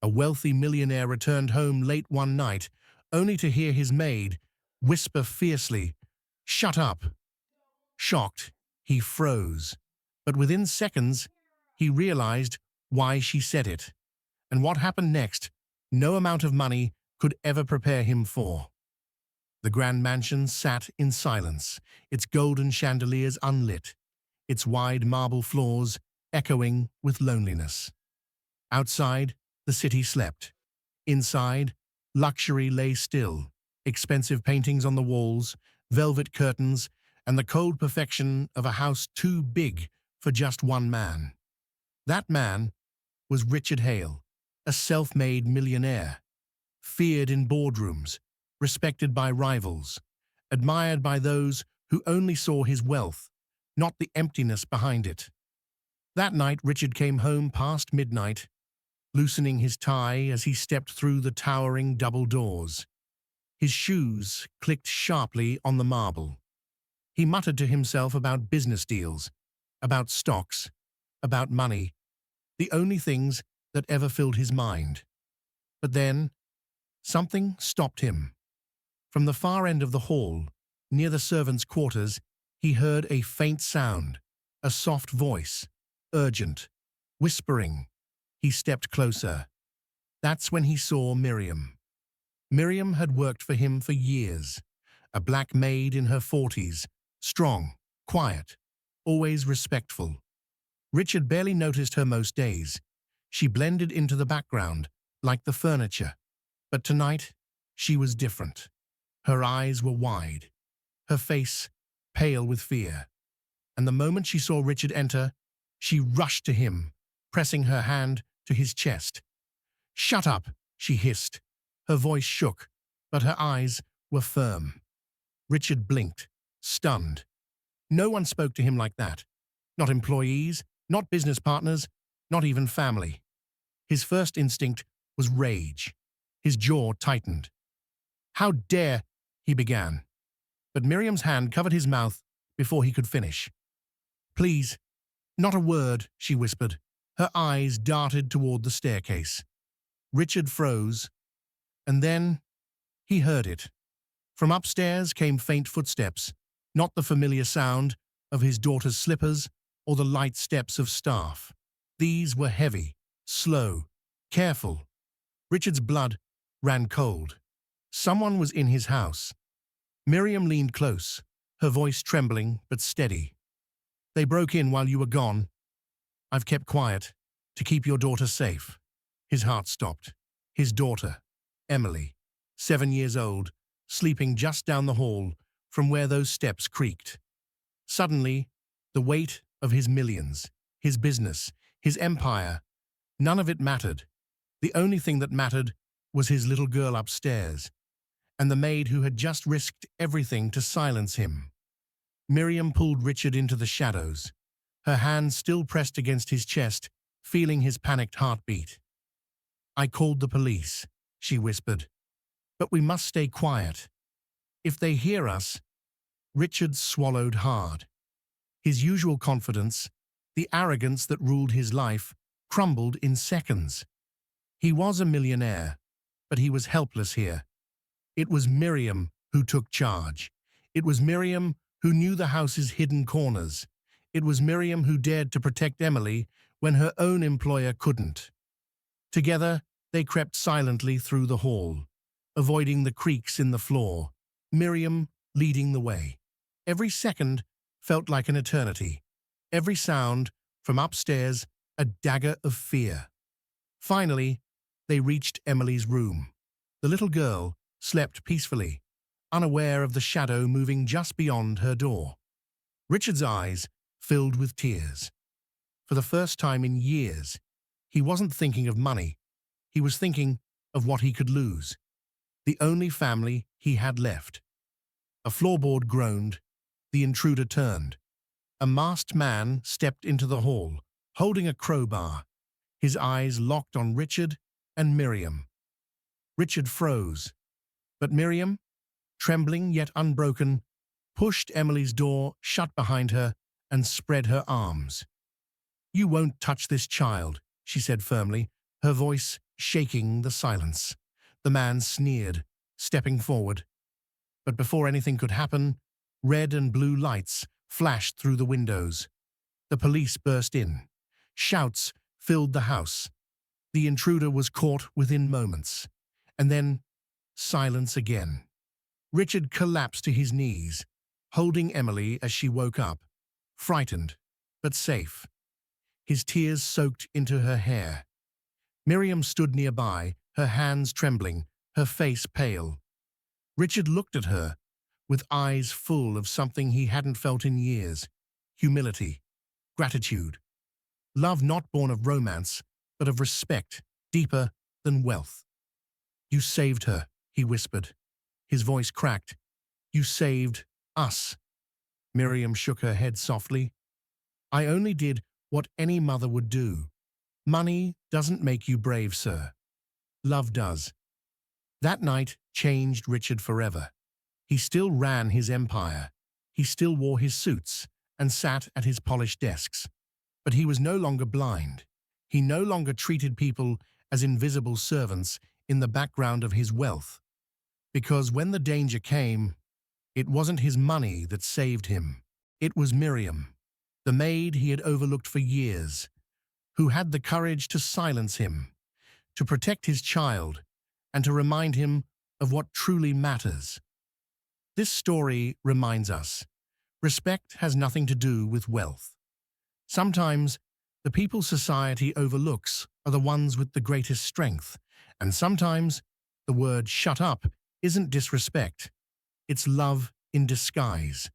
A wealthy millionaire returned home late one night, only to hear his maid whisper fiercely, "Shut up!" Shocked, he froze. But within seconds, he realized why she said it. And what happened next, no amount of money could ever prepare him for. The grand mansion sat in silence, its golden chandeliers unlit, its wide marble floors echoing with loneliness. Outside, the city slept. Inside, luxury lay still, expensive paintings on the walls, velvet curtains, and the cold perfection of a house too big for just one man. That man was Richard Hale, a self-made millionaire, feared in boardrooms, respected by rivals, admired by those who only saw his wealth, not the emptiness behind it. That night, Richard came home past midnight, loosening his tie as he stepped through the towering double doors. His shoes clicked sharply on the marble. He muttered to himself about business deals, about stocks, about money, the only things that ever filled his mind. But then, something stopped him. From the far end of the hall, near the servants' quarters, he heard a faint sound, a soft voice, urgent, whispering. He stepped closer. That's when he saw Miriam. Miriam had worked for him for years, a black maid in her 40s, strong, quiet, always respectful. Richard barely noticed her most days. She blended into the background, like the furniture. But tonight, she was different. Her eyes were wide, her face pale with fear. And the moment she saw Richard enter, she rushed to him, pressing her hand to his chest. "Shut up," she hissed. Her voice shook, but her eyes were firm. Richard blinked, stunned. No one spoke to him like that. Not employees, not business partners, not even family. His first instinct was rage. His jaw tightened. "How dare," he began. But Miriam's hand covered his mouth before he could finish. "Please, not a word," she whispered. Her eyes darted toward the staircase. Richard froze, and then he heard it. From upstairs came faint footsteps, not the familiar sound of his daughter's slippers or the light steps of staff. These were heavy, slow, careful. Richard's blood ran cold. Someone was in his house. Miriam leaned close, her voice trembling but steady. "They broke in while you were gone. I've kept quiet to keep your daughter safe." His heart stopped. His daughter, Emily, 7 years old, sleeping just down the hall from where those steps creaked. Suddenly, the weight of his millions, his business, his empire, none of it mattered. The only thing that mattered was his little girl upstairs, and the maid who had just risked everything to silence him. Miriam pulled Richard into the shadows, her hand still pressed against his chest, feeling his panicked heartbeat. "I called the police," she whispered. "But we must stay quiet. If they hear us—" Richard swallowed hard. His usual confidence, the arrogance that ruled his life, crumbled in seconds. He was a millionaire, but he was helpless here. It was Miriam who took charge. It was Miriam who knew the house's hidden corners. It was Miriam who dared to protect Emily when her own employer couldn't. Together, they crept silently through the hall, avoiding the creaks in the floor, Miriam leading the way. Every second felt like an eternity. Every sound, from upstairs, a dagger of fear. Finally, they reached Emily's room. The little girl slept peacefully, unaware of the shadow moving just beyond her door. Richard's eyes filled with tears. For the first time in years, he wasn't thinking of money. He was thinking of what he could lose. The only family he had left. A floorboard groaned. The intruder turned. A masked man stepped into the hall, holding a crowbar, his eyes locked on Richard and Miriam. Richard froze, but Miriam, trembling yet unbroken, pushed Emily's door shut behind her and spread her arms. "You won't touch this child," she said firmly, her voice shaking the silence. The man sneered, stepping forward. But before anything could happen, red and blue lights flashed through the windows. The police burst in. Shouts filled the house. The intruder was caught within moments. And then, silence again. Richard collapsed to his knees, holding Emily as she woke up, frightened, but safe. His tears soaked into her hair. Miriam stood nearby, her hands trembling, her face pale. Richard looked at her, with eyes full of something he hadn't felt in years: humility, gratitude. Love not born of romance, but of respect, deeper than wealth. "You saved her," he whispered. His voice cracked. "You saved us." Miriam shook her head softly. "I only did what any mother would do. Money doesn't make you brave, sir. Love does." That night changed Richard forever. He still ran his empire. He still wore his suits and sat at his polished desks. But he was no longer blind. He no longer treated people as invisible servants in the background of his wealth. Because when the danger came, it wasn't his money that saved him. It was Miriam, the maid he had overlooked for years, who had the courage to silence him, to protect his child, and to remind him of what truly matters. This story reminds us, respect has nothing to do with wealth. Sometimes, the people society overlooks are the ones with the greatest strength, and sometimes, the word "shut up" isn't disrespect. It's love in disguise.